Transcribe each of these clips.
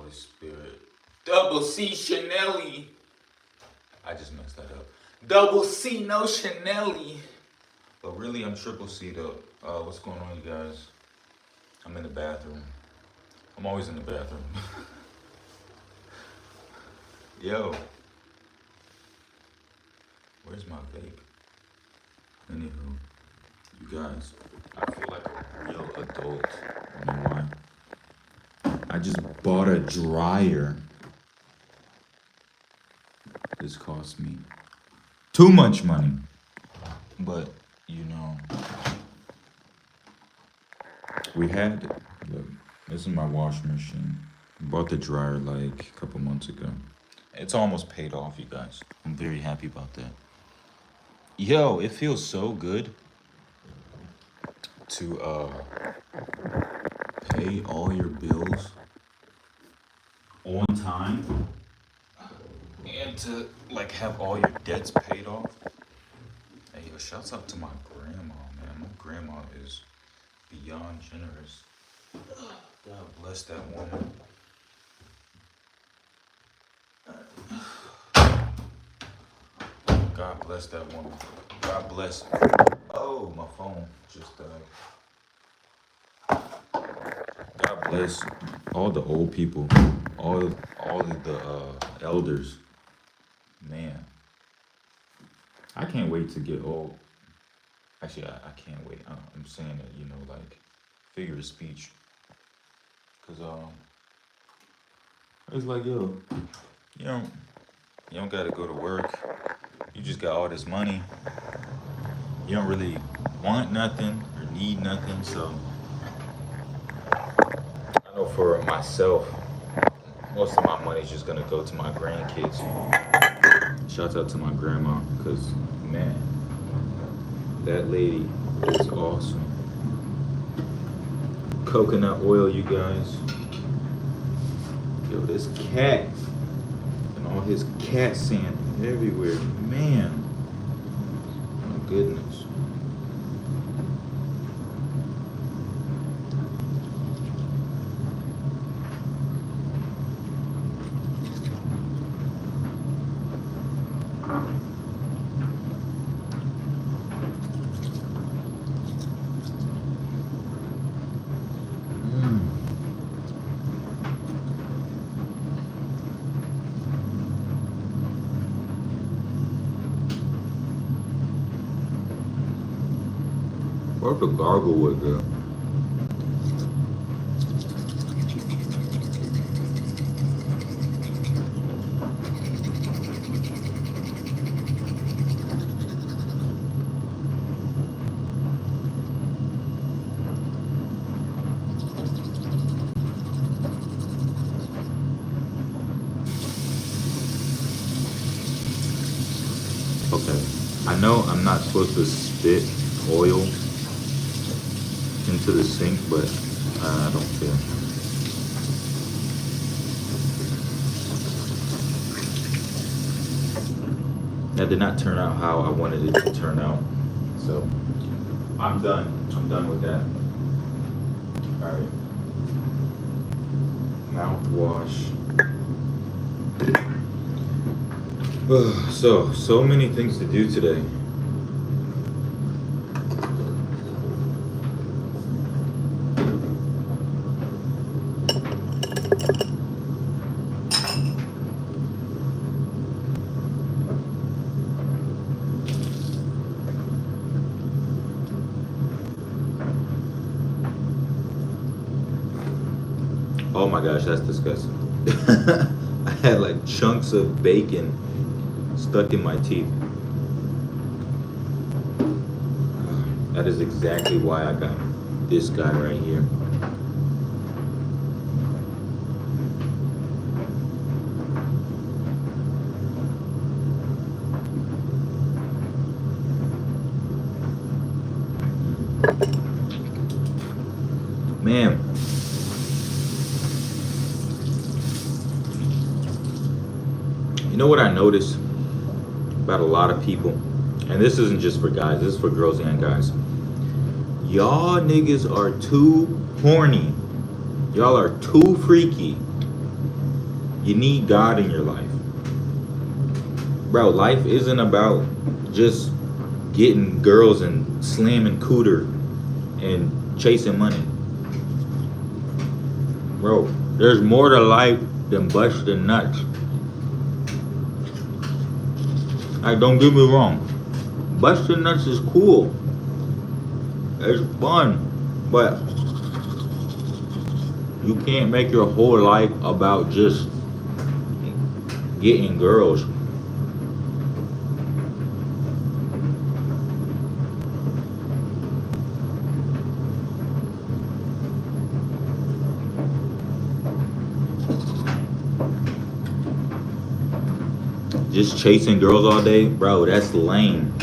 Holy Spirit. Double C Chanelli. I just messed that up. Double C, no Chanelli. But really, I'm triple C though. What's going on, you guys? I'm in the bathroom. I'm always in the bathroom. Yo. Where's my vape? Anywho, you guys, I feel like a real adult. You know why? I just bought a dryer. This cost me too much money. But, you know, we had, look, this is my washing machine. Bought the dryer like a couple months ago. It's almost paid off, you guys. I'm very happy about that. Yo, it feels so good to pay all your bills on time and to like have all your debts paid off. Hey, yo, shouts out to my grandma, man. My grandma is beyond generous. God bless that woman. God bless that woman. God bless. Oh, my phone just died. God bless all the old people, all of the elders. Man, I can't wait to get old. Actually, I can't wait. I'm saying it, you know, like figure of speech. Cause it's like, yo, you know, you don't gotta go to work. You just got all this money. You don't really want nothing or need nothing. So I know for myself, most of my money's just gonna go to my grandkids. Shouts out to my grandma, cause man, that lady is awesome. Coconut oil, you guys. Yo, this cat and all his cat sand everywhere, man. My goodness. Where'd the garglewood go? Okay, I know I'm not supposed to spit oil into the sink, but I don't care. That did not turn out how I wanted it to turn out. So I'm done. I'm done with that. Alright. Mouthwash. So many things to do today. Oh my gosh, that's disgusting. I had like chunks of bacon stuck in my teeth. That is exactly why I got this guy right here. Man. You know what I noticed about a lot of people? And this isn't just for guys, this is for girls and guys. Y'all niggas are too horny. Y'all are too freaky You need God in your life. Bro, life isn't about just getting girls and slamming cooter and chasing money. Bro, there's more to life than busting nuts. Like, don't get me wrong. Busting nuts is cool. It's fun. But you can't make your whole life about just getting girls. Just chasing girls all day, bro, that's lame.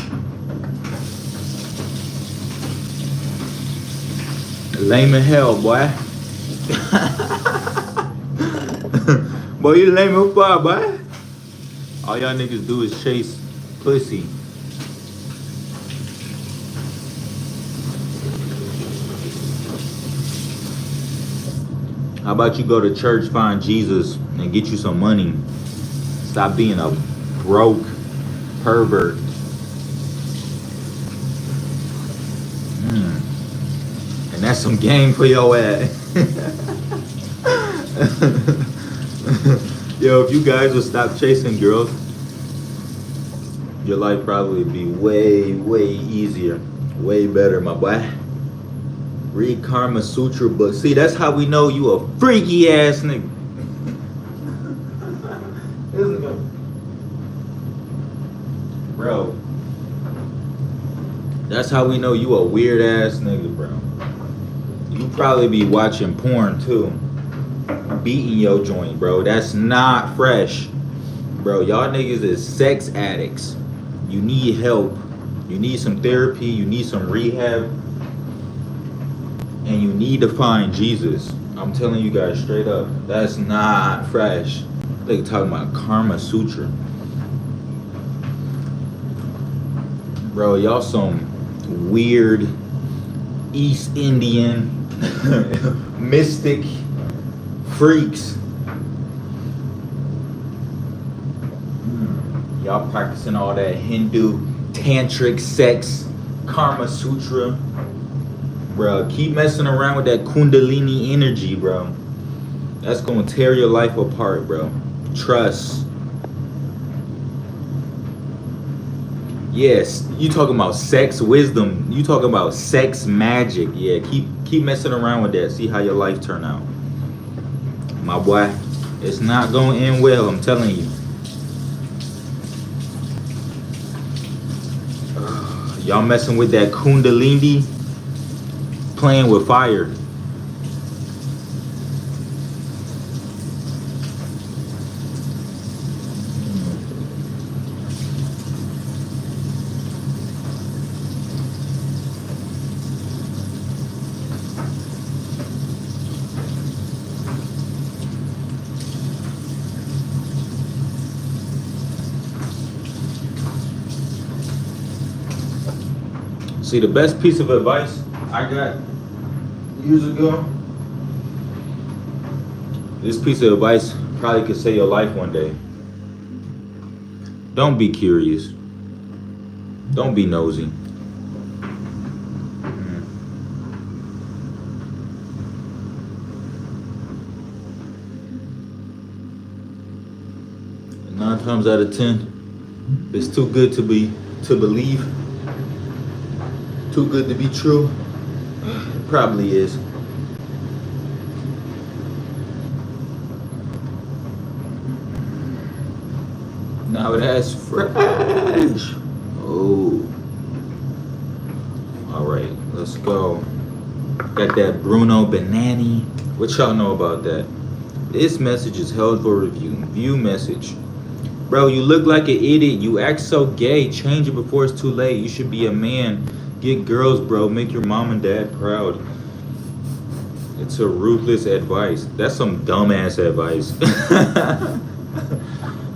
Lame as hell, boy. Boy, you lame as fuck, boy. All y'all niggas do is chase pussy. How about you go to church, find Jesus, and get you some money? Stop being a broke pervert. And that's some game for your ass. Yo, if you guys would stop chasing girls, your life probably would be way, way easier. Way better, my boy. Read Karma Sutra books. See, that's how we know you a freaky ass nigga. Bro, that's how we know you a weird ass nigga, bro. You probably be watching porn too. Beating your joint, bro. That's not fresh. Bro, y'all niggas is sex addicts. You need help. You need some therapy. You need some rehab. And you need to find Jesus. I'm telling you guys straight up. That's not fresh. They talking about Karma Sutra. Bro, y'all some weird East Indian mystic freaks. Y'all practicing all that Hindu tantric sex, Karma Sutra. Bro, keep messing around with that Kundalini energy, bro. That's gonna tear your life apart, bro. Trust. Yes, you talking about sex wisdom. You talking about sex magic. Yeah, keep messing around with that. See how your life turn out. My boy, it's not gonna end well, I'm telling you. Y'all messing with that Kundalini, playing with fire. See, the best piece of advice I got years ago, this piece of advice probably could save your life one day. Don't be curious. Don't be nosy. And 9 times out of 10, it's too good to believe. Too good to be true. It probably is. Now that's fresh. Oh. Alright, let's go. Got that Bruno Banani. What y'all know about that? This message is held for review. View message. Bro, you look like an idiot. You act so gay. Change it before it's too late. You should be a man. Get girls, bro. Make your mom and dad proud. It's a ruthless advice. That's some dumbass advice.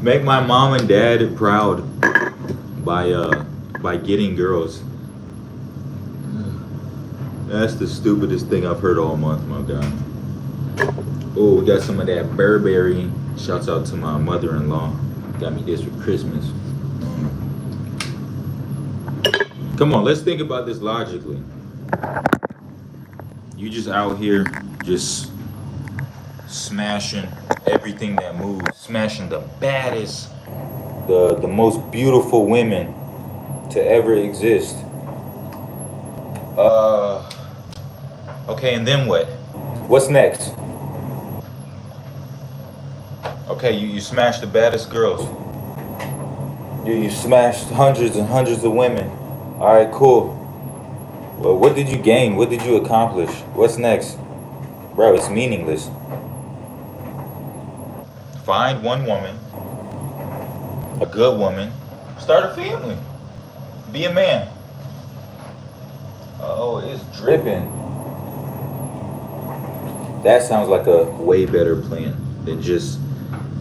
Make my mom and dad proud by getting girls. That's the stupidest thing I've heard all month, my guy. Oh, we got some of that Burberry Shouts out to my mother-in-law. Got me this for Christmas. Come on, let's think about this logically. You just out here just smashing everything that moves, smashing the baddest, the most beautiful women to ever exist. Uh okay, and then what? What's next? Okay, you smashed the baddest girls. You smashed hundreds and hundreds of women. Alright, cool. Well, what did you gain? What did you accomplish? What's next? Bro, it's meaningless. Find one woman, a good woman, start a family, be a man. Oh, it's dripping. That sounds like a way better plan than just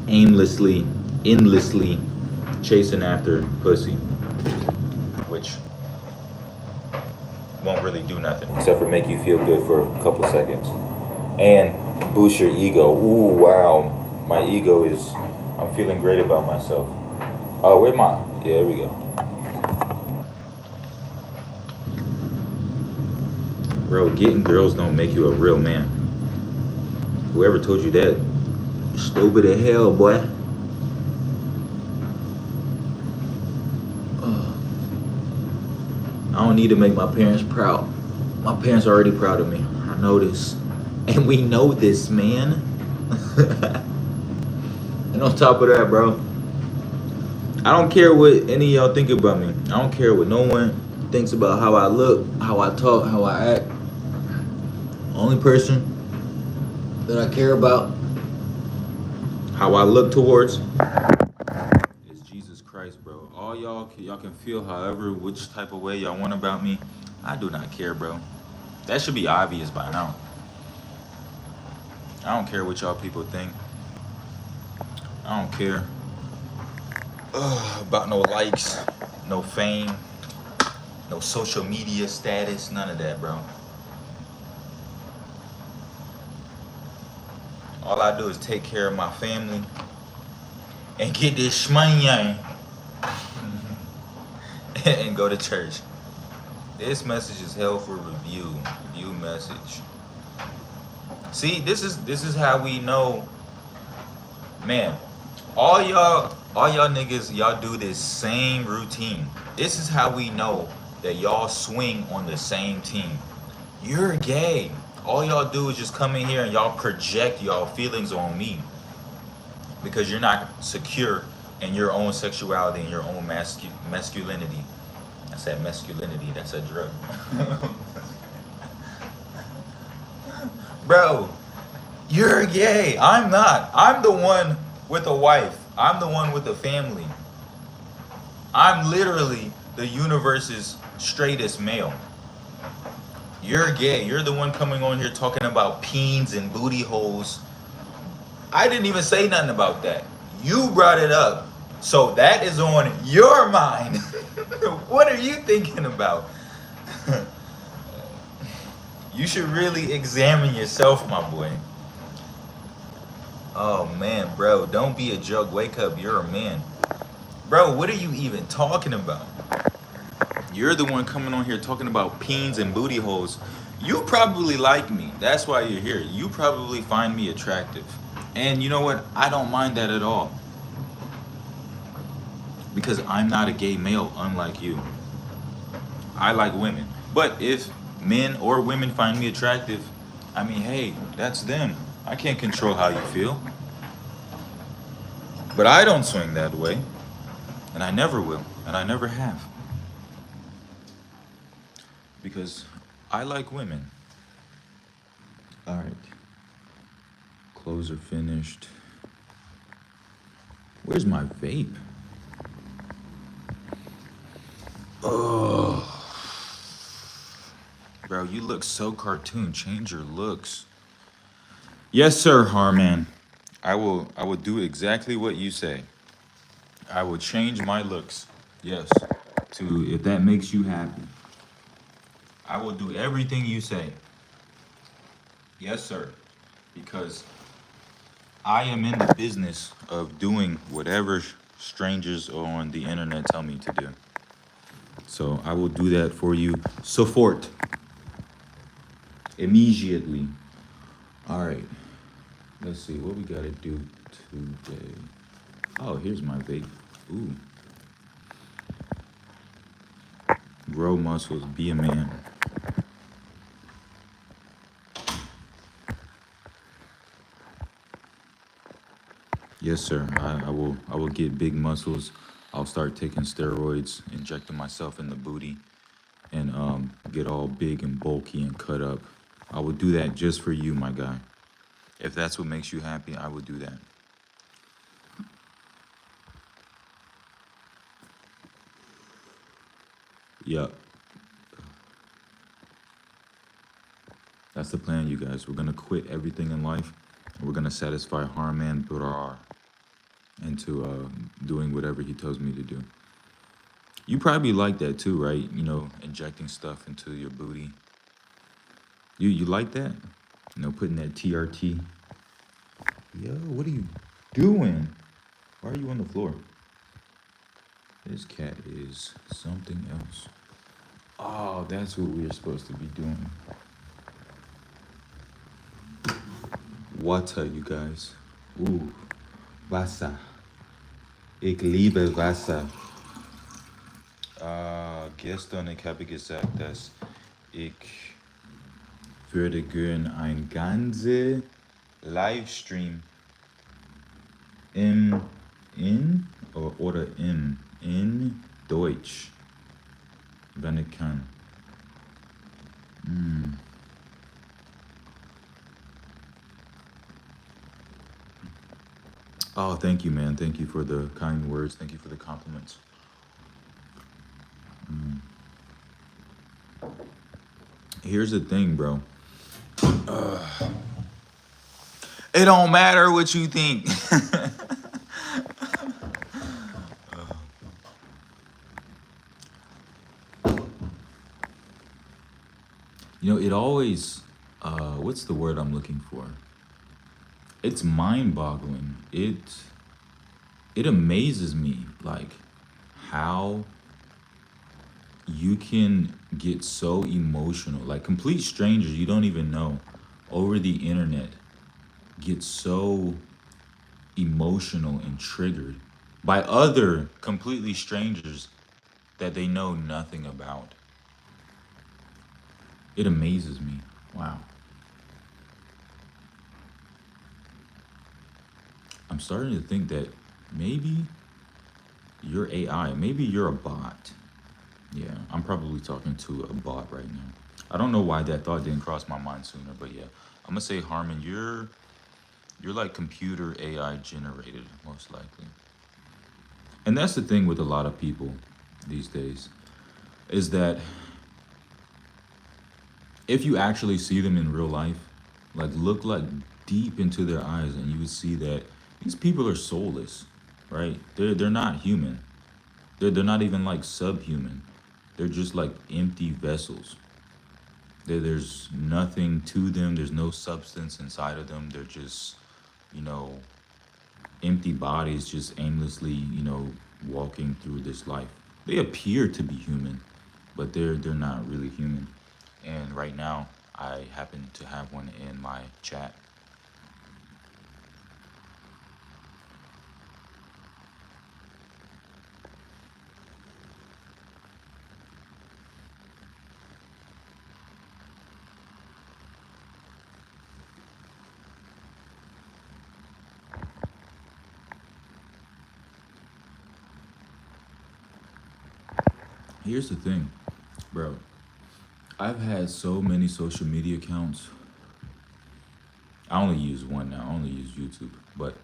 aimlessly, endlessly chasing after pussy, which won't really do nothing except for make you feel good for a couple seconds and boost your ego. Ooh, wow, my ego is, I'm feeling great about myself. Oh, where my, yeah, there we go. Bro, getting girls don't make you a real man. Whoever told you that, stupid as hell, boy. I don't need to make my parents proud. My parents are already proud of me. I know this. And we know this, man. And on top of that, bro, I don't care what any of y'all think about me. I don't care what no one thinks about how I look, how I talk, how I act. Only person that I care about, how I look towards, is Jesus Christ, bro. All y'all can feel however, which type of way y'all want about me. I do not care, bro. That should be obvious by now. I don't care what y'all people think. I don't care about no likes, no fame, no social media status, none of that, bro. All I do is take care of my family and get this shmoney and go to church. This message is held for review. Review message. See, this is how we know, man. All y'all niggas, y'all do this same routine. This is how we know that y'all swing on the same team. You're gay. All y'all do is just come in here and y'all project y'all feelings on me because you're not secure in your own sexuality and your own masculinity. I said masculinity, that's a drug. Bro, you're gay. I'm not. I'm the one with a wife. I'm the one with a family. I'm literally the universe's straightest male. You're gay. You're the one coming on here talking about peens and booty holes. I didn't even say nothing about that. You brought it up. So that is on your mind. What are you thinking about? You should really examine yourself, my boy. Oh man, bro, don't be a joke. Wake up, you're a man. Bro, what are you even talking about? You're the one coming on here talking about peens and booty holes. You probably like me. That's why you're here. You probably find me attractive. And you know what? I don't mind that at all. Because I'm not a gay male, unlike you. I like women. But if men or women find me attractive, I mean, hey, that's them. I can't control how you feel. But I don't swing that way. And I never will. And I never have. Because I like women. All right. Clothes are finished. Where's my vape? Oh. Bro, you look so cartoon. Change your looks. Yes, sir, Harman. I will do exactly what you say. I will change my looks. Yes. To if that makes you happy. I will do everything you say. Yes, sir. Because I am in the business of doing whatever strangers on the internet tell me to do. So I will do that for you. Support immediately. All right. Let's see what we gotta do today. Oh, here's my vape. Ooh. Grow muscles. Be a man. Yes, sir. I will get big muscles. I'll start taking steroids, injecting myself in the booty, and get all big and bulky and cut up. I will do that just for you, my guy. If that's what makes you happy, I will do that. Yep. That's the plan, you guys. We're gonna quit everything in life. We're gonna satisfy Harman Burar into doing whatever he tells me to do. You probably like that too, right? You know, injecting stuff into your booty. You like that? You know, putting that TRT. Yo, what are you doing? Why are you on the floor? This cat is something else. Oh, that's what we're supposed to be doing. Water, you guys. Ooh, Wasser. Ich liebe Wasser. Gestern habe ich gesagt, dass ich würde gern ein ganze Livestream oder in Deutsch, wenn ich kann. Oh, thank you, man. Thank you for the kind words. Thank you for the compliments. Here's the thing, bro. It don't matter what you think. You know, it always, what's the word I'm looking for? It's mind-boggling. It amazes me, like, how you can get so emotional. Like, complete strangers you don't even know over the internet get so emotional and triggered by other completely strangers that they know nothing about. It amazes me. Wow. I'm starting to think that maybe you're AI, maybe you're a bot. Yeah, I'm probably talking to a bot right now. I don't know why that thought didn't cross my mind sooner, but yeah. I'm gonna say, Harman, you're like computer AI generated, most likely. And that's the thing with a lot of people these days, is that if you actually see them in real life, like look like deep into their eyes, and you would see that these people are soulless, right? They're not human. They're not even like subhuman. They're just like empty vessels. There's nothing to them. There's no substance inside of them. They're just, you know, empty bodies just aimlessly, you know, walking through this life. They appear to be human, but they're not really human. And right now, I happen to have one in my chat. Here's the thing, bro. I've had so many social media accounts. I only use one now. I only use YouTube, but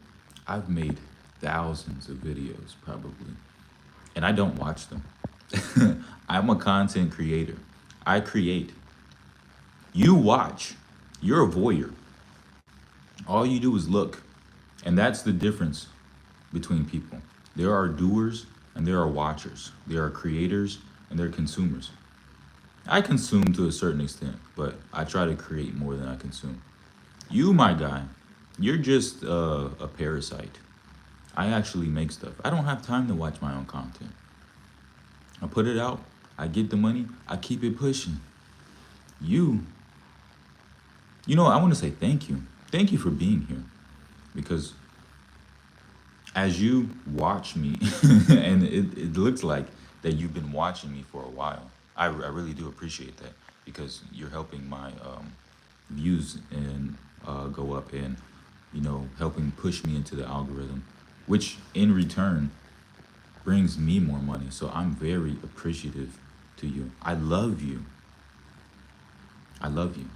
I've made thousands of videos probably, and I don't watch them. I'm a content creator. I create. You watch. You're a voyeur. All you do is look. And that's the difference between people. There are doers and there are watchers. There are creators and there are consumers. I consume to a certain extent, but I try to create more than I consume. You, my guy, You're just a parasite. I actually make stuff. I don't have time to watch my own content. I put it out. I get the money. I keep it pushing. You, I want to say thank you. Thank you for being here because as you watch me, and it looks like that you've been watching me for a while. I really do appreciate that because you're helping my views and go up and helping push me into the algorithm, which in return brings me more money. So I'm very appreciative to you. I love you. I love you.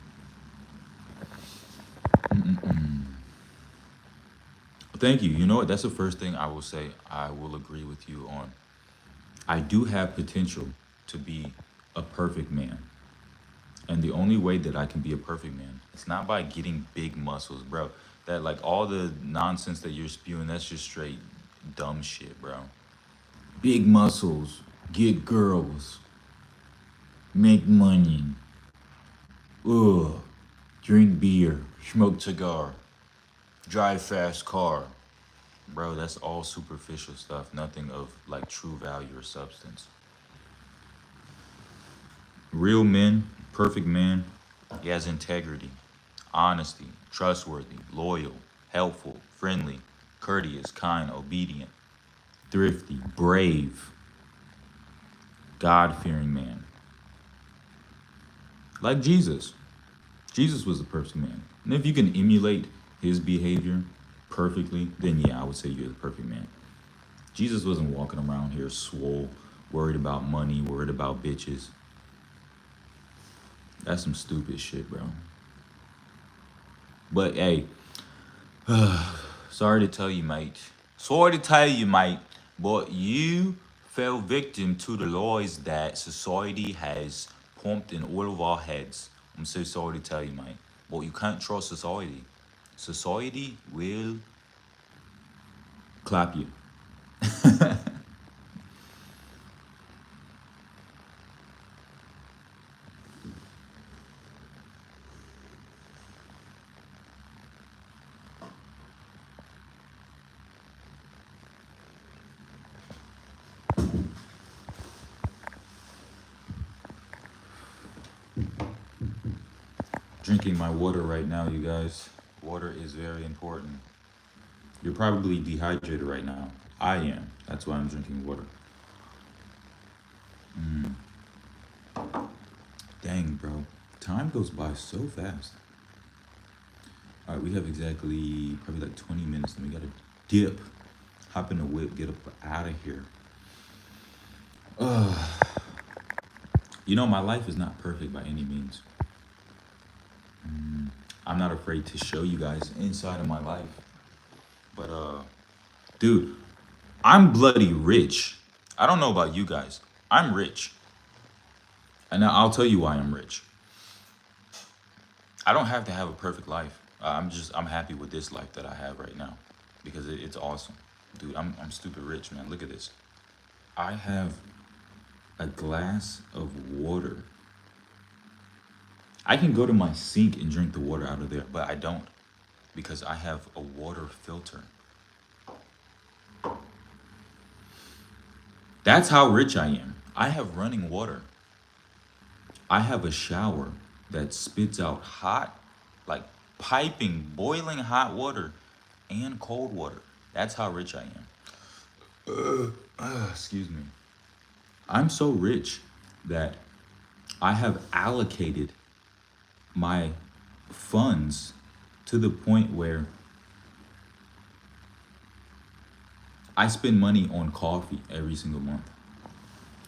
Thank you. You know what? That's the first thing I will say. I will agree with you on. I do have potential to be a perfect man. And the only way that I can be a perfect man, it's not by getting big muscles, bro. That like all the nonsense that you're spewing, that's just straight dumb shit, bro. Big muscles, get girls, make money, ugh, drink beer, smoke cigar, drive fast car. Bro, that's all superficial stuff. Nothing of like true value or substance. Real men, perfect man, he has integrity, honesty, trustworthy, loyal, helpful, friendly, courteous, kind, obedient, thrifty, brave, God fearing man. Like Jesus. Jesus was a perfect man. And if you can emulate his behavior perfectly, then yeah, I would say you're the perfect man. Jesus wasn't walking around here swole, worried about money, worried about bitches. That's some stupid shit, bro. But hey, sorry to tell you, mate. Sorry to tell you, mate, but you fell victim to the lies that society has pumped in all of our heads. I'm so sorry to tell you, mate. But you can't trust society. Society will clap you. Drinking my water right now, you guys. Water is very important. You're probably dehydrated right now. I am. That's why I'm drinking water. Dang, bro. Time goes by so fast. All right, we have exactly probably like 20 minutes, and we gotta dip, hop in the whip, get up out of here. My life is not perfect by any means. I'm not afraid to show you guys inside of my life. But dude, I'm bloody rich. I don't know about you guys. I'm rich. And I'll tell you why I'm rich. I don't have to have a perfect life. I'm happy with this life that I have right now because it's awesome. Dude, I'm stupid rich, man. Look at this. I have a glass of water. I can go to my sink and drink the water out of there, but I don't because I have a water filter. That's how rich I am. I have running water. I have a shower that spits out hot, like piping, boiling hot water and cold water. That's how rich I am. Excuse me. I'm so rich that I have allocated my funds to the point where I spend money on coffee every single month.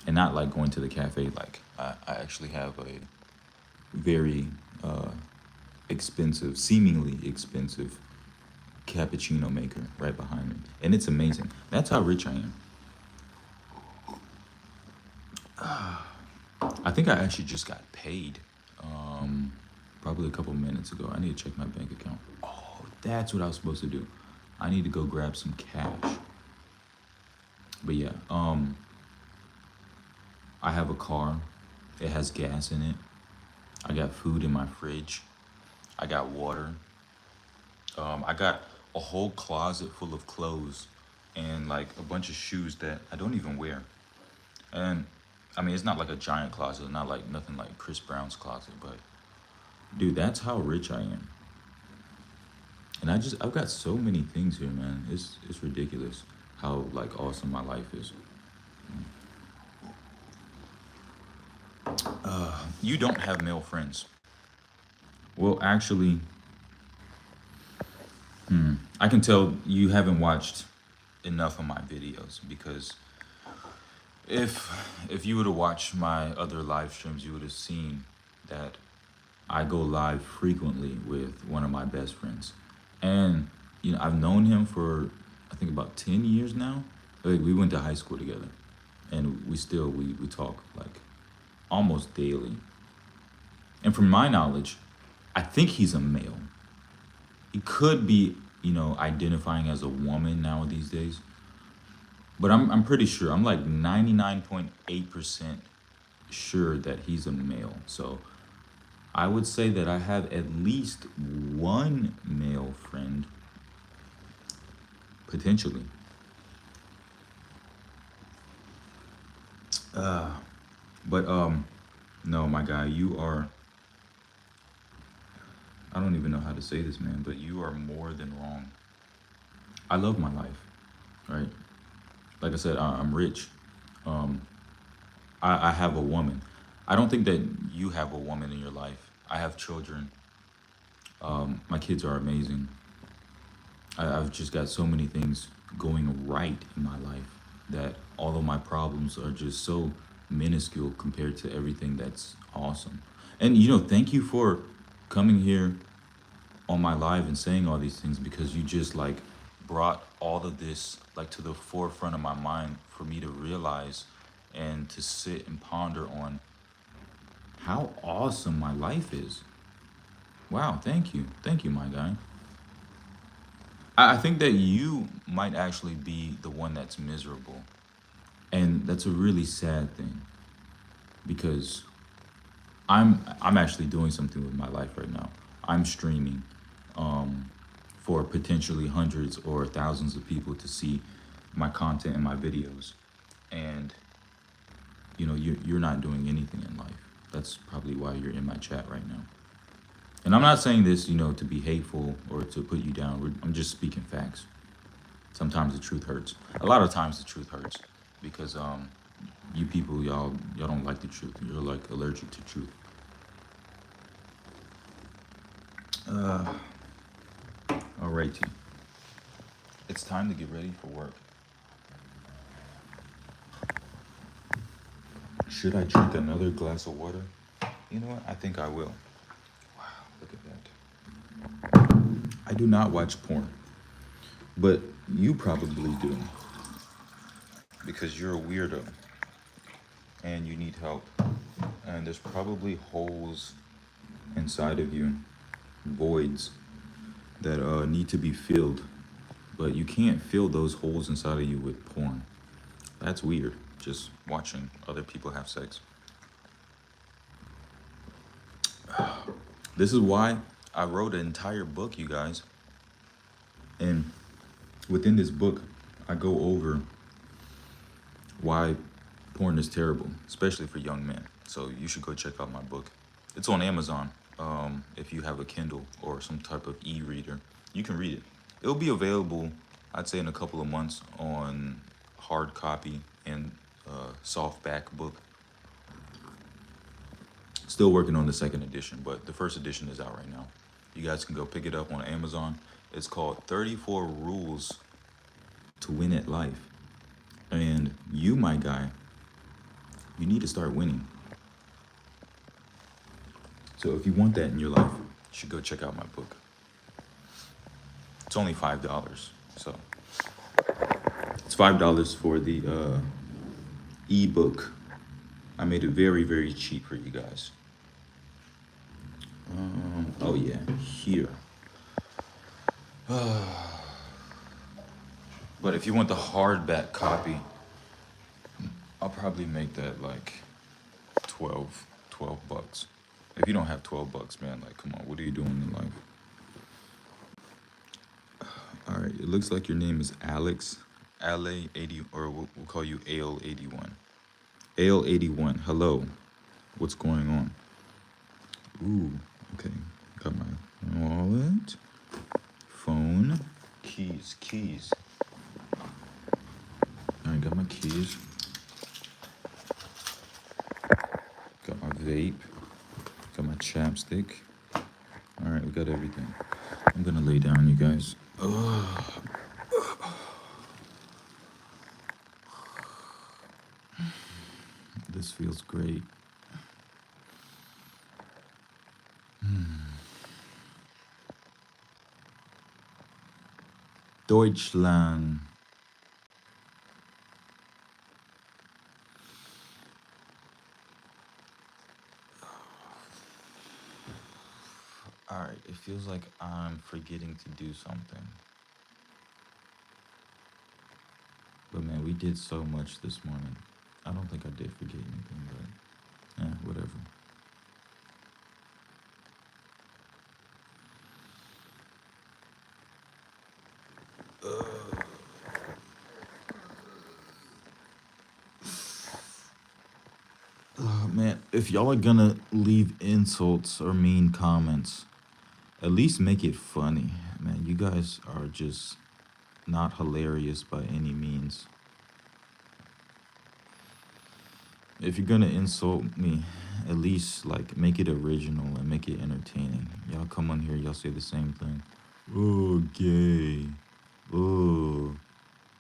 And not like going to the cafe. Like I actually have a very expensive, seemingly expensive cappuccino maker right behind me. And it's amazing. That's how rich I am. I think I actually just got paid probably a couple minutes ago. I need to check my bank account. Oh, that's what I was supposed to do. I need to go grab some cash. But yeah, I have a car. It has gas in it. I got food in my fridge. I got water. I got a whole closet full of clothes and like a bunch of shoes that I don't even wear. And I mean, it's not like a giant closet, not like nothing like Chris Brown's closet, but dude, that's how rich I am. And I've got so many things here, man. It's ridiculous how like awesome my life is. You don't have male friends. Well, actually, I can tell you haven't watched enough of my videos because if you would have watched my other live streams, you would have seen that I go live frequently with one of my best friends. And I've known him for I think about 10 years now. Like, we went to high school together and we talk like almost daily. And from my knowledge, I think he's a male. He could be, identifying as a woman now these days. But I'm pretty sure. I'm like 99.8% sure that he's a male. So I would say that I have at least one male friend, potentially. But no, my guy, you are. I don't even know how to say this, man. But you are more than wrong. I love my life, right? Like I said, I'm rich. Um, I have a woman. I don't think that you have a woman in your life. I have children. My kids are amazing. I've just got so many things going right in my life that all of my problems are just so minuscule compared to everything that's awesome. And thank you for coming here on my live and saying all these things because you just like brought all of this like to the forefront of my mind for me to realize and to sit and ponder on how awesome my life is. Wow, thank you, my guy. I think that you might actually be the one that's miserable, and that's a really sad thing because I'm actually doing something with my life right now. I'm streaming for potentially hundreds or thousands of people to see my content and my videos, and you're not doing anything in life. That's probably why you're in my chat right now. And I'm not saying this, to be hateful or to put you down. I'm just speaking facts. Sometimes the truth hurts. A lot of times the truth hurts because you people, y'all don't like the truth. You're like allergic to truth. Alrighty, it's time to get ready for work. Should I drink another glass of water? You know what? I think I will. Wow, look at that. I do not watch porn, but you probably do because you're a weirdo and you need help. And there's probably holes inside of you, voids that need to be filled, but you can't fill those holes inside of you with porn. That's weird. Just watching other people have sex. This is why I wrote an entire book, you guys. And within this book, I go over why porn is terrible, especially for young men. So you should go check out my book. It's on Amazon. If you have a Kindle or some type of e-reader, you can read it. It'll be available, I'd say, in a couple of months on hard copy and softback book. Still working on the second edition, but the first edition is out right now. You guys can go pick it up on Amazon. It's called 34 Rules to Win at Life. And you, my guy, you need to start winning. So if you want that in your life, you should go check out my book. It's only $5. So it's $5 for the ebook. I made it very, very cheap for you guys. Oh yeah, here. But if you want the hardback copy, I'll probably make that like 12 bucks. If you don't have $12, man, like, come on, what are you doing in life? right, it looks like your name is Alex. Ale80, or we'll call you Ale81. Ale81, hello. What's going on? Ooh, okay. Got my wallet, phone, keys. All right, got my keys. Got my vape. Got my chapstick. All right, we got everything. I'm gonna lay down, you guys. Ugh. This feels great. Deutschland. All right, it feels like I'm forgetting to do something. But man, we did so much this morning. I don't think I did forget anything, but yeah, whatever. Man, if y'all are gonna leave insults or mean comments, at least make it funny. Man, you guys are just not hilarious by any means. If you're gonna insult me, at least like make it original and make it entertaining. Y'all come on here, y'all say the same thing. Oh, gay. Oh,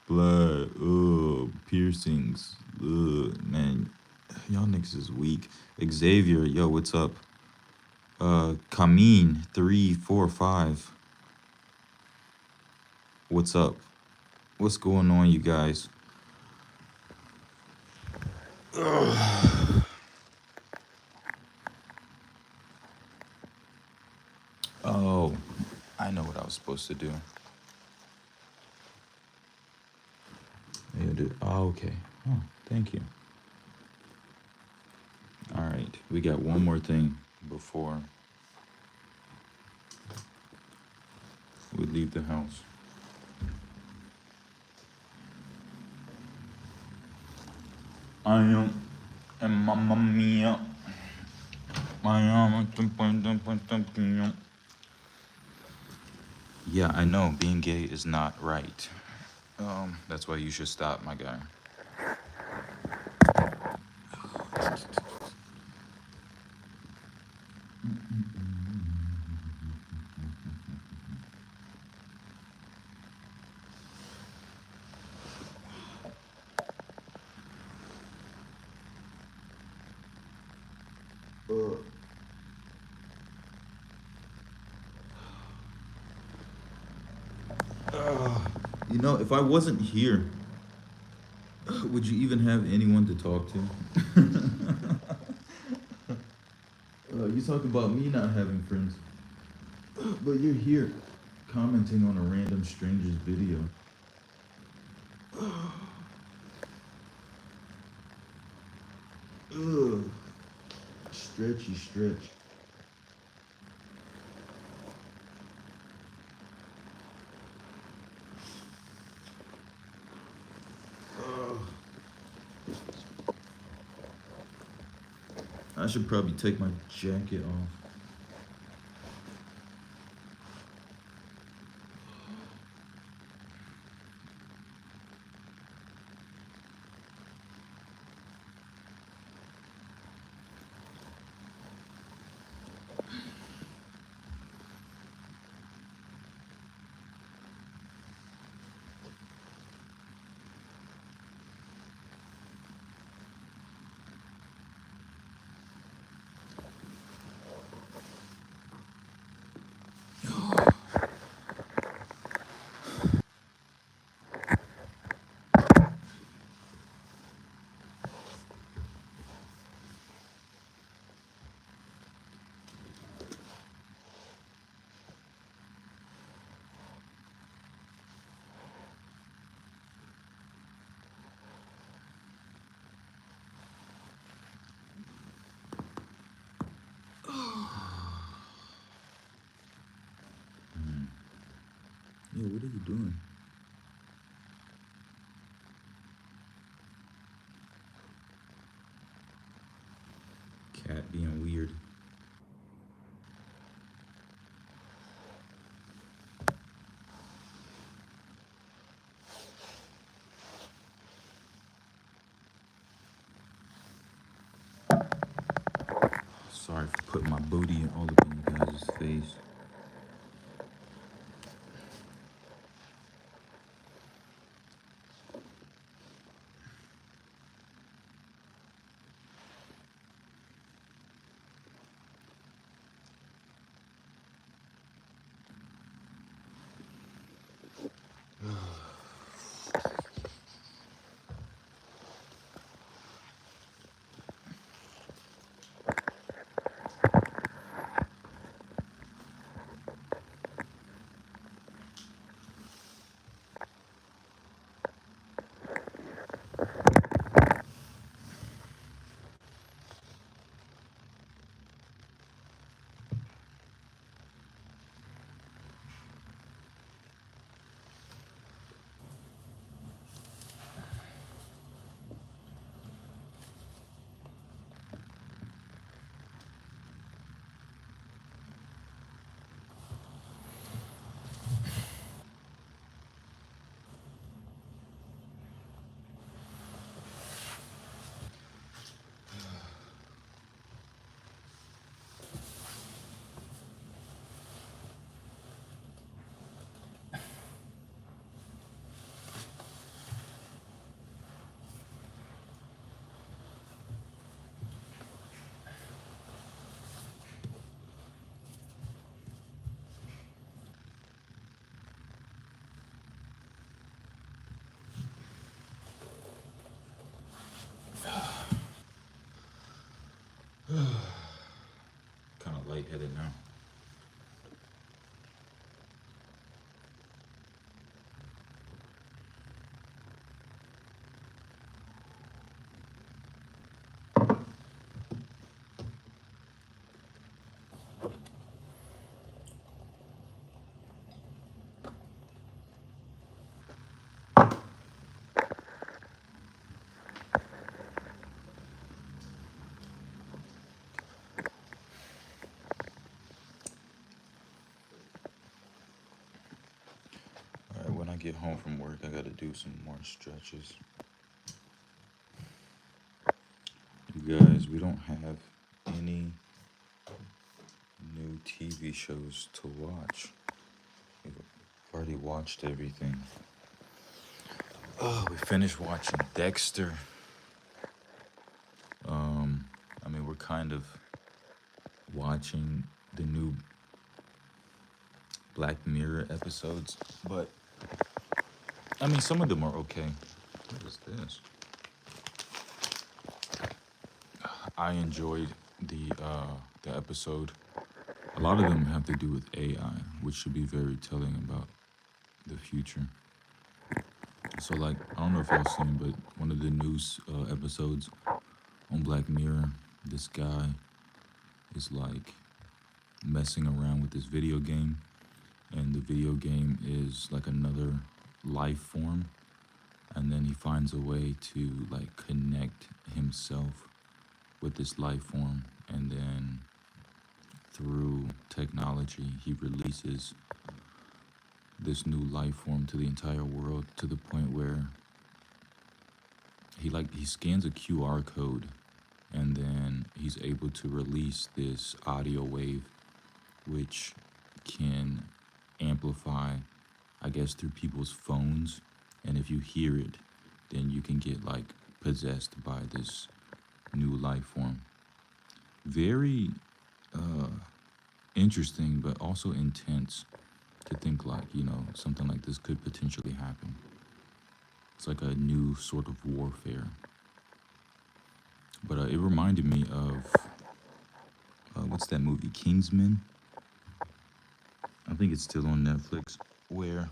black. Oh, piercings. Man, y'all niggas is weak. Xavier, yo, what's up? Kameen 345. What's up? What's going on, you guys? Oh, I know what I was supposed to do. Oh, okay. Oh, thank you. All right, we got one more thing before we leave the house. I am and Mamma Mia. I am. Yeah, I know being gay is not right. That's why you should stop, my guy. You know, if I wasn't here, would you even have anyone to talk to? You talk about me not having friends, but you're here commenting on a random stranger's video. Ugh. Stretchy stretch. Ugh. I should probably take my jacket off. Yo, what are you doing? Cat being weird. Sorry for putting my booty all up in you guys' face. Kind of lightheaded now. All right, when I get home from work, I gotta do some more stretches. You guys, we don't have any new TV shows to watch. We've already watched everything. Oh, we finished watching Dexter. I mean, we're kind of watching the new Black Mirror episodes, but I mean, some of them are okay. What is this? I enjoyed the episode. A lot of them have to do with AI, which should be very telling about the future. So, like, I don't know if y'all seen, but one of the news episodes on Black Mirror, this guy is like messing around with this video game, and the video game is like another life form, and then he finds a way to like connect himself with this life form, and then through technology he releases this new life form to the entire world, to the point where he scans a QR code, and then he's able to release this audio wave which can amplify, I guess, through people's phones, and if you hear it, then you can get like possessed by this new life form. Very interesting, but also intense to think like, something like this could potentially happen. It's like a new sort of warfare. But it reminded me of what's that movie, Kingsman? I think it's still on Netflix, where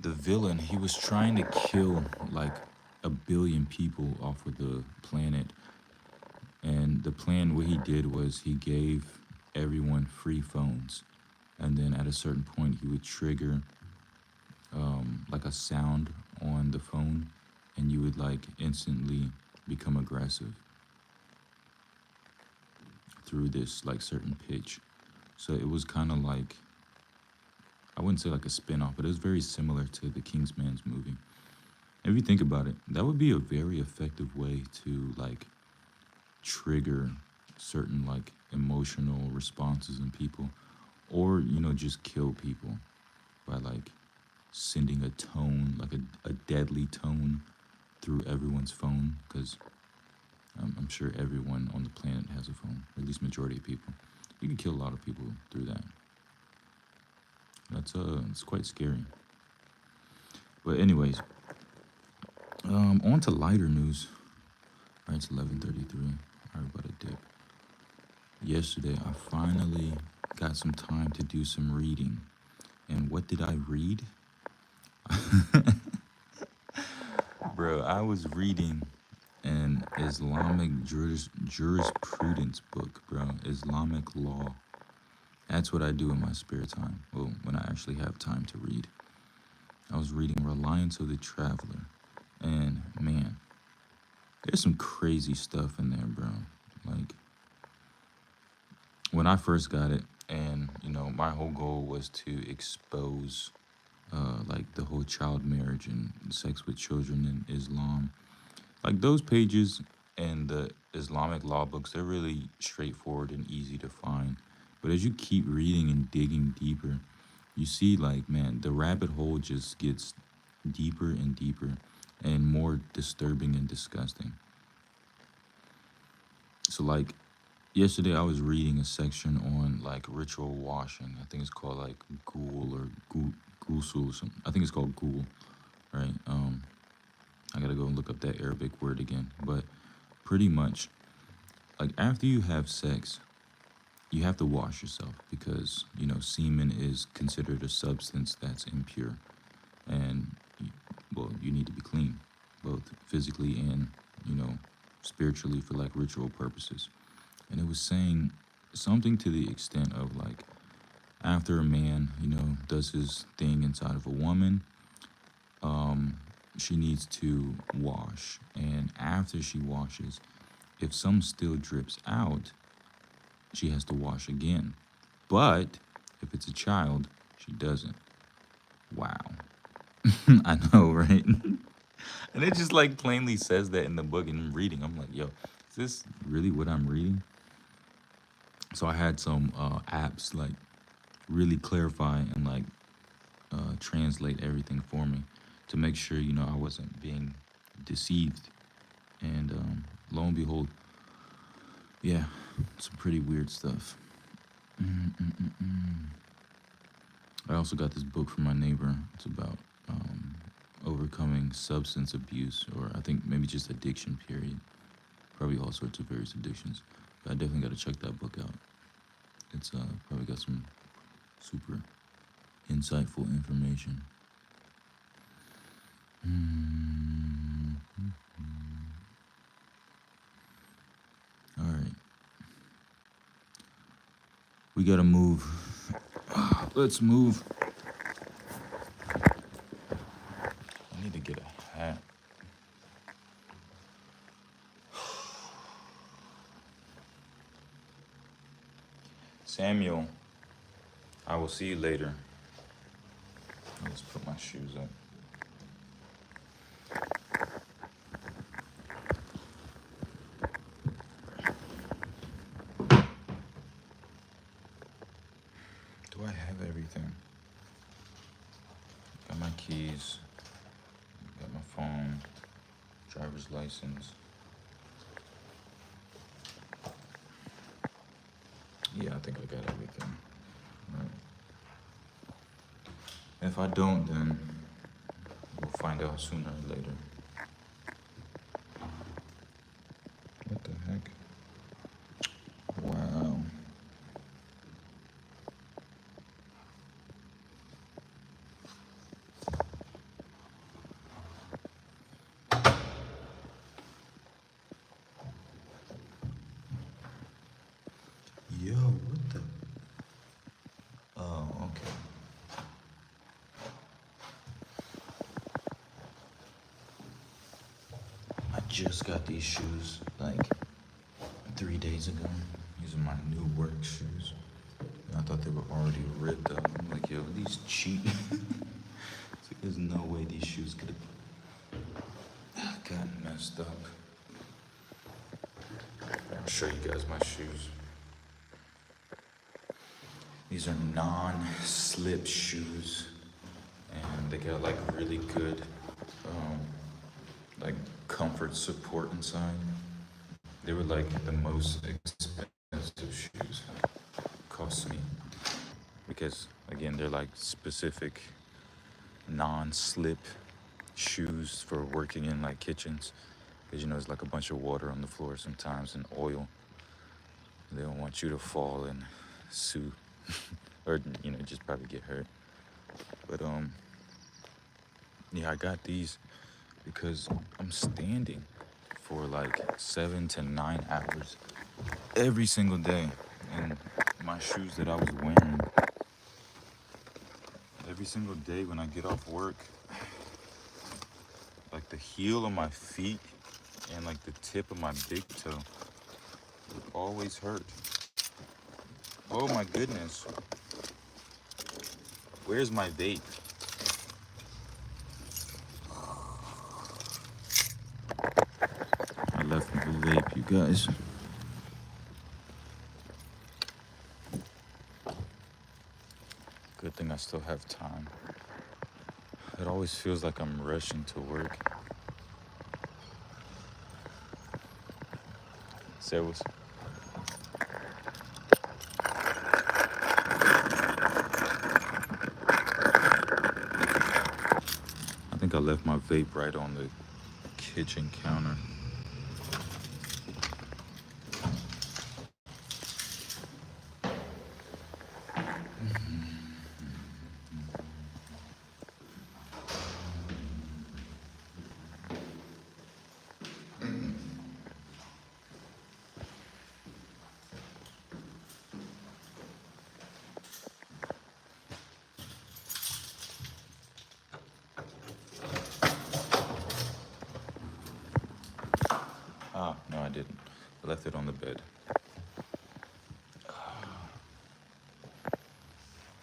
the villain, he was trying to kill like 1 billion people off of the planet. And the plan, what he did was he gave everyone free phones. And then at a certain point, he would trigger like a sound on the phone, and you would like instantly become aggressive. through this like certain pitch. So it was kind of like, I wouldn't say like a spin-off, but it was very similar to the Kingsman's movie. If you think about it, that would be a very effective way to like trigger certain like emotional responses in people, or just kill people by like sending a tone, like a deadly tone through everyone's phone, because I'm sure everyone on the planet has a phone, or at least majority of people. You can kill a lot of people through that. It's quite scary. But anyways, on to lighter news. All right, it's 11:33. All right, about to dip. Yesterday, I finally got some time to do some reading. And what did I read? Bro, I was reading an Islamic jurisprudence book, bro. Islamic law. That's what I do in my spare time. Well, when I actually have time to read. I was reading Reliance of the Traveler. And man, there's some crazy stuff in there, bro. Like, when I first got it, and my whole goal was to expose like the whole child marriage and sex with children in Islam. Like, those pages and the Islamic law books, they're really straightforward and easy to find. But as you keep reading and digging deeper, you see, like, man, the rabbit hole just gets deeper and deeper and more disturbing and disgusting. So, like, yesterday I was reading a section on, like, ritual washing. I think it's called, like, ghul or ghusl or something. I think it's called ghul, right? I gotta go and look up that Arabic word again. But pretty much, like, after you have sex, you have to wash yourself because, semen is considered a substance that's impure. And, well, you need to be clean, both physically and, spiritually, for, like, ritual purposes. And it was saying something to the extent of, like, after a man, does his thing inside of a woman, she needs to wash. And after she washes, if some still drips out, she has to wash again. But if it's a child, she doesn't. Wow. I know, right? And it just like plainly says that in the book, and I'm reading. I'm like, yo, is this really what I'm reading? So I had some apps like really clarify and like translate everything for me to make sure, I wasn't being deceived. And lo and behold, yeah, some pretty weird stuff. I also got this book from my neighbor. It's about overcoming substance abuse, or I think maybe just addiction, period. Probably all sorts of various addictions. But I definitely got to check that book out. It's probably got some super insightful information. All right. We got to move. Let's move. I need to get a hat. Samuel, I will see you later. Let's put my shoes up. Do I have everything? Got my keys, got my phone, driver's license. Yeah, I think I got everything. Right. If I don't, then we'll find out sooner or later. What the heck? Wow. Yo, what the? Oh, okay. I just got these shoes like 3 days ago. These are my new work shoes. And I thought they were already ripped up. I'm like, yo, these cheap. There's no way these shoes could have gotten messed up. I'll show you guys my shoes. These are non-slip shoes, and they got like really good, um, like comfort support inside. They were like the most expensive shoes. Cost me because again they're like specific non-slip shoes for working in like kitchens. Because you know, there's like a bunch of water on the floor sometimes and oil. They don't want you to fall and sue, or you know, just probably get hurt. But yeah, I got these because I'm standing for like 7 to 9 hours every single day, and my shoes that I was wearing every single day when I get off work, like the heel of my feet and like the tip of my big toe would always hurt. Oh my goodness. Where's my vape? I left my vape, you guys. Good thing I still have time. It always feels like I'm rushing to work. Servus. I think I left my vape right on the kitchen counter. Ah, no, I didn't. I left it on the bed.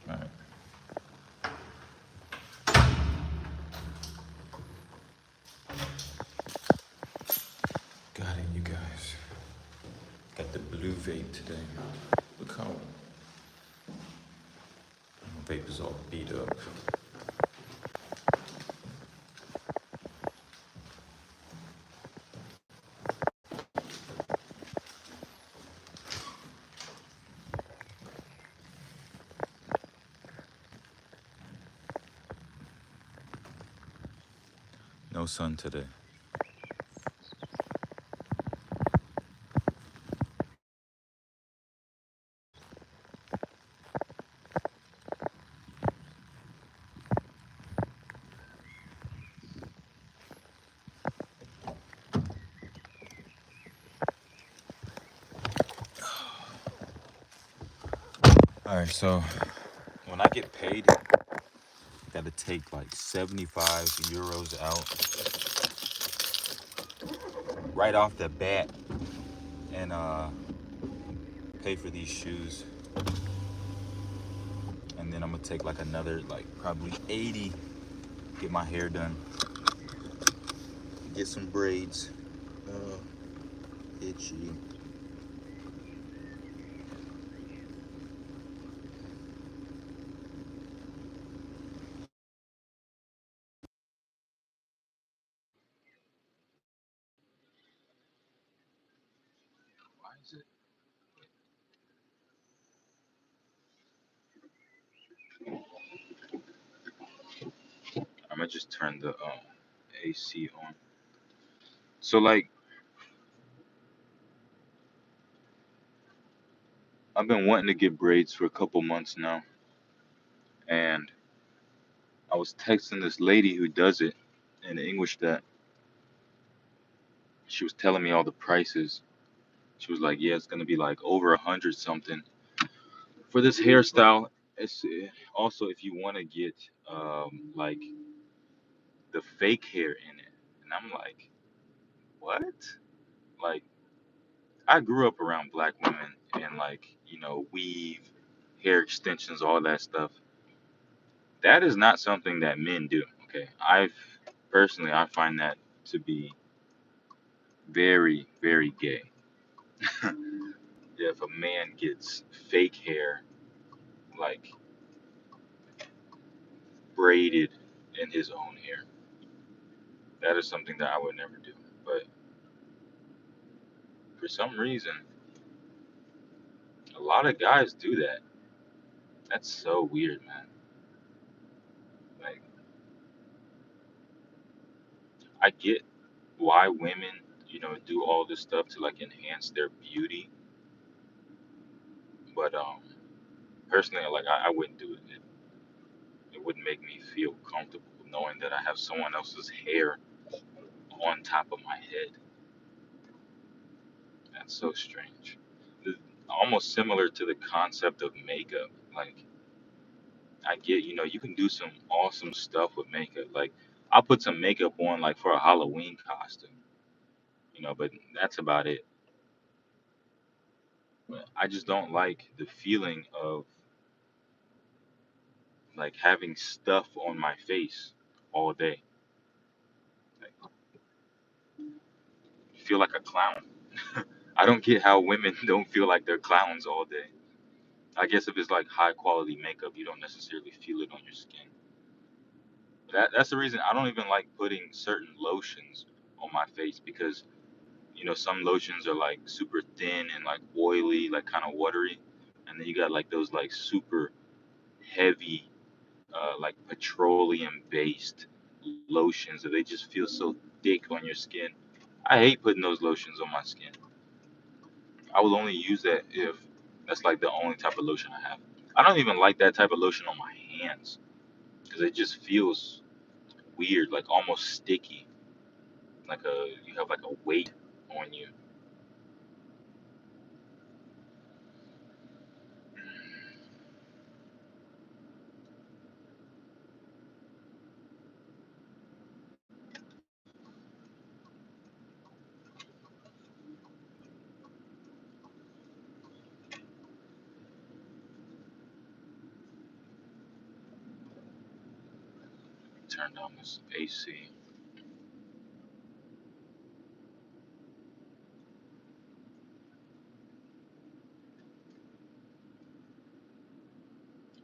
All right. Got it, you guys. Got the blue vape today. Look how my vape is all beat up. No sun today. All right, so when I get paid, I gotta take like 75 euros out right off the bat and pay for these shoes. And then I'm gonna take like another like probably 80, get my hair done, get some braids. Itchy. Why is it? I'm gonna just turn the AC on. So like I've been wanting to get braids for a couple months now, and I was texting this lady who does it in English that she was telling me all the prices. She was like, "Yeah, it's gonna be like over 100 something for this hairstyle." It's also if you want to get like the fake hair in it, and I'm like, what? Like I grew up around black women and like, weave, hair extensions, all that stuff. That is not something that men do. Okay. I find that to be very, very gay. If a man gets fake hair, like braided in his own hair, that is something that I would never do. But for some reason, a lot of guys do that. That's so weird, man. Like, I get why women, do all this stuff to like enhance their beauty, but personally, like I wouldn't do it. It wouldn't make me feel comfortable knowing that I have someone else's hair on top of my head. That's so strange. Th- Almost similar to the concept of makeup. Like, I get, you can do some awesome stuff with makeup. Like, I'll put some makeup on, like, for a Halloween costume, but that's about it. But I just don't like the feeling of, like, having stuff on my face all day. Like, feel like a clown. I don't get how women don't feel like they're clowns all day. I guess if it's like high quality makeup, you don't necessarily feel it on your skin. That's the reason I don't even like putting certain lotions on my face because some lotions are like super thin and like oily, like kind of watery, and then you got like those like super heavy, like petroleum based lotions that they just feel so thick on your skin. I hate putting those lotions on my skin. I will only use that if that's like the only type of lotion I have. I don't even like that type of lotion on my hands because it just feels weird, like almost sticky, like you have like a weight on you. Turn down this AC.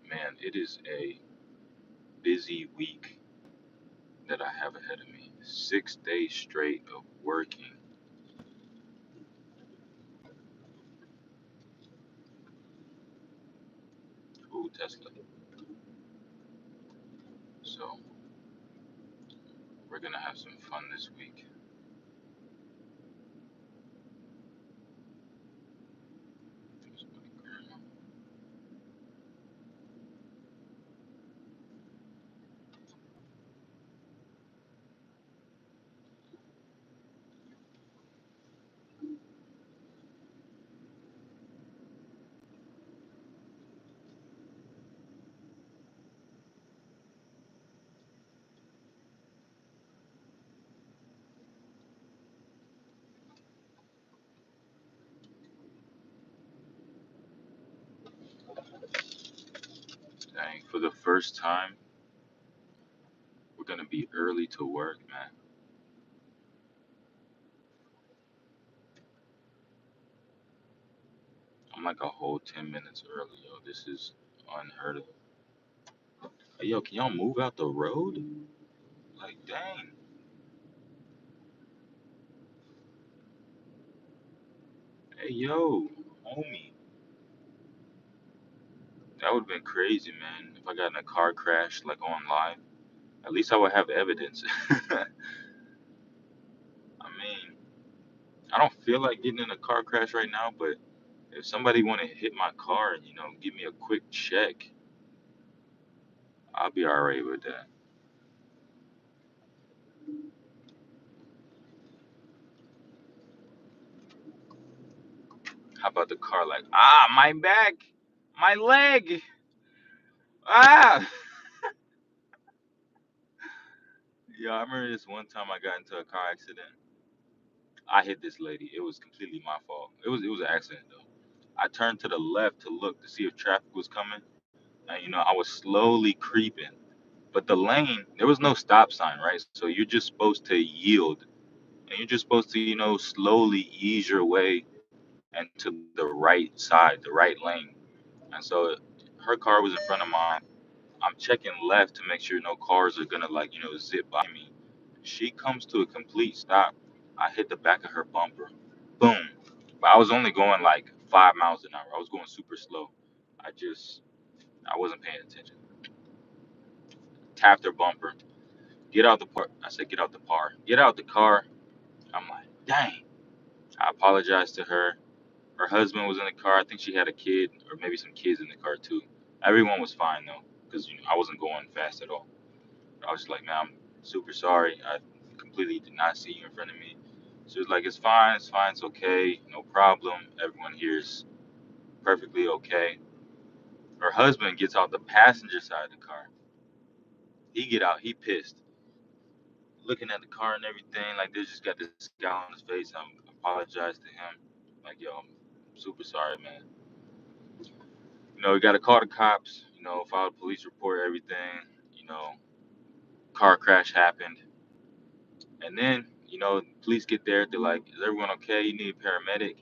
Man, it is a busy week that I have ahead of me. 6 days straight of working. Ooh, Tesla. So we're gonna have some fun this week. Dang, for the first time, we're gonna be early to work, man. I'm like a whole 10 minutes early, yo. This is unheard of. Hey, yo, can y'all move out the road? Like, dang. Hey, yo, homie. That would have been crazy, man. If I got in a car crash, like on live, at least I would have evidence. I mean, I don't feel like getting in a car crash right now, but if somebody want to hit my car and, give me a quick check, I'll be all right with that. How about the car, like, my back, my leg, ah. Yeah, I remember this one time I got into a car accident. I hit this lady. It was completely my fault. It was an accident though. I turned to the left to look to see if traffic was coming, and I was slowly creeping. But the lane, there was no stop sign, right? So you're just supposed to yield, and you're just supposed to, slowly ease your way into the right side, the right lane. And so her car was in front of mine. I'm checking left to make sure no cars are gonna like, zip by me. She comes to a complete stop. I hit the back of her bumper. Boom. But I was only going like 5 miles an hour. I was going super slow. I wasn't paying attention. Tapped her bumper. Get out the par. I said, get out the par. Get out the car. I'm like, dang. I apologized to her. Her husband was in the car. I think she had a kid or maybe some kids in the car too. Everyone was fine though, because I wasn't going fast at all. I was just like, man, I'm super sorry. I completely did not see you in front of me. She was like, it's fine, it's okay, no problem. Everyone here is perfectly okay. Her husband gets out the passenger side of the car. He get out, he pissed, looking at the car and everything. Like they just got this scowl on his face. I apologized to him. Like, yo, I'm super sorry, man. We got to call the cops. File a police report, everything. You know, car crash happened. And then, police get there. They're like, is everyone okay? You need a paramedic.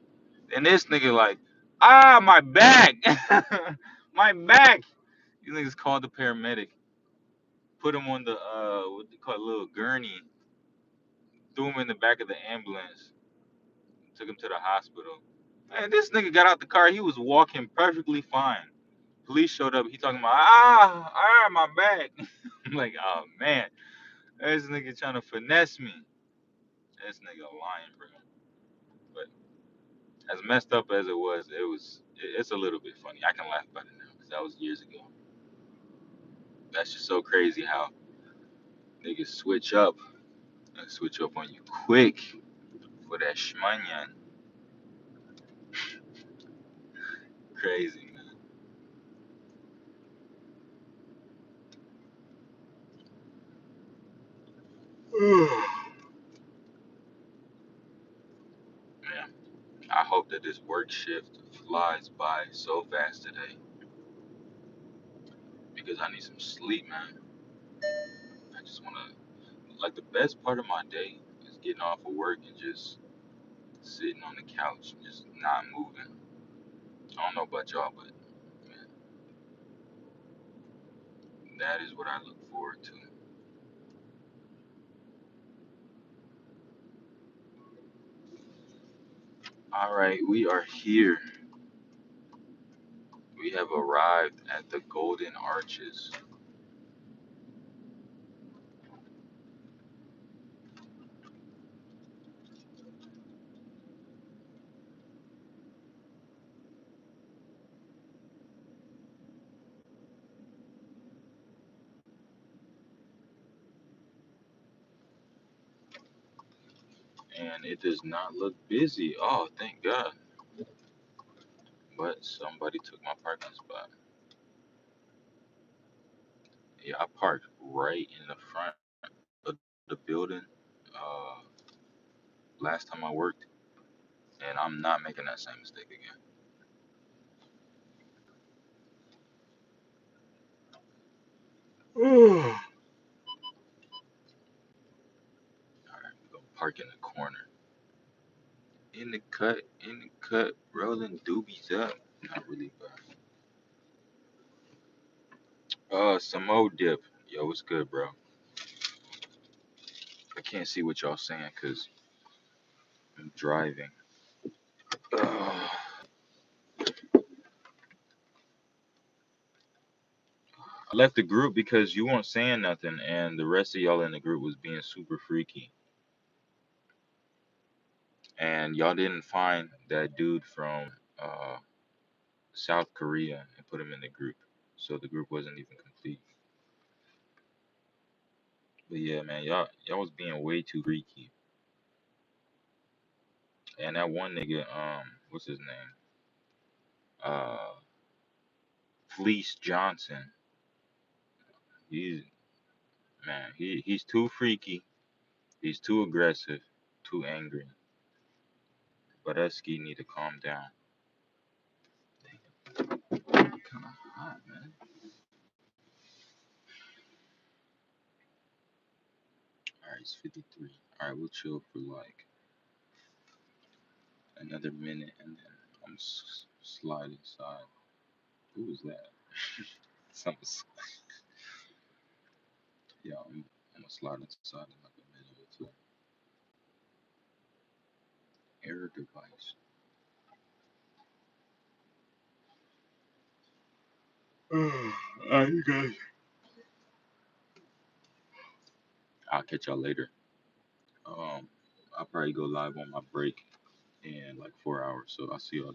And this nigga like, my back. My back. These niggas called the paramedic, put him on the, what they call it, little gurney, threw him in the back of the ambulance, took him to the hospital. Man, this nigga got out the car. He was walking perfectly fine. Police showed up. He talking about, my back. I'm like, oh, man. This nigga trying to finesse me. This nigga lying, bro. But as messed up as it's a little bit funny. I can laugh about it now because that was years ago. That's just so crazy how niggas switch up on you quick for that shmonyan. Crazy, man. Man, I hope that this work shift flies by so fast today because I need some sleep, man. I just wanna like the best part of my day is getting off of work and just sitting on the couch, just not moving. I don't know about y'all, but man, that is what I look forward to. All right, we are here. We have arrived at the Golden Arches. And it does not look busy. Oh, thank God. But somebody took my parking spot. Yeah, I parked right in the front of the building last time I worked, and I'm not making that same mistake again. All right, go park in the corner. In the cut, rolling doobies up. Not really, but some more dip. Yo, what's good, bro? I can't see what y'all saying because I'm driving. Ugh. I left the group because you weren't saying nothing, and the rest of y'all in the group was being super freaky, and y'all didn't find that dude from uh, South Korea and put him in the group, so the group wasn't even complete. But yeah, man, y'all was being way too freaky, and that one nigga, what's his name? Uh, Fleece Johnson. He's Man, he's too freaky. He's too aggressive, too angry. But that ski need to calm down. Kind of hot, man. All right, it's 53. All right, we'll chill for like another minute, and then I'm slide inside. Who was that? Some, yeah, I'm gonna slide inside in like a minute or two. Error device. Alright, you guys. I'll catch y'all later. I'll probably go live on my break in like 4 hours, so I'll see y'all.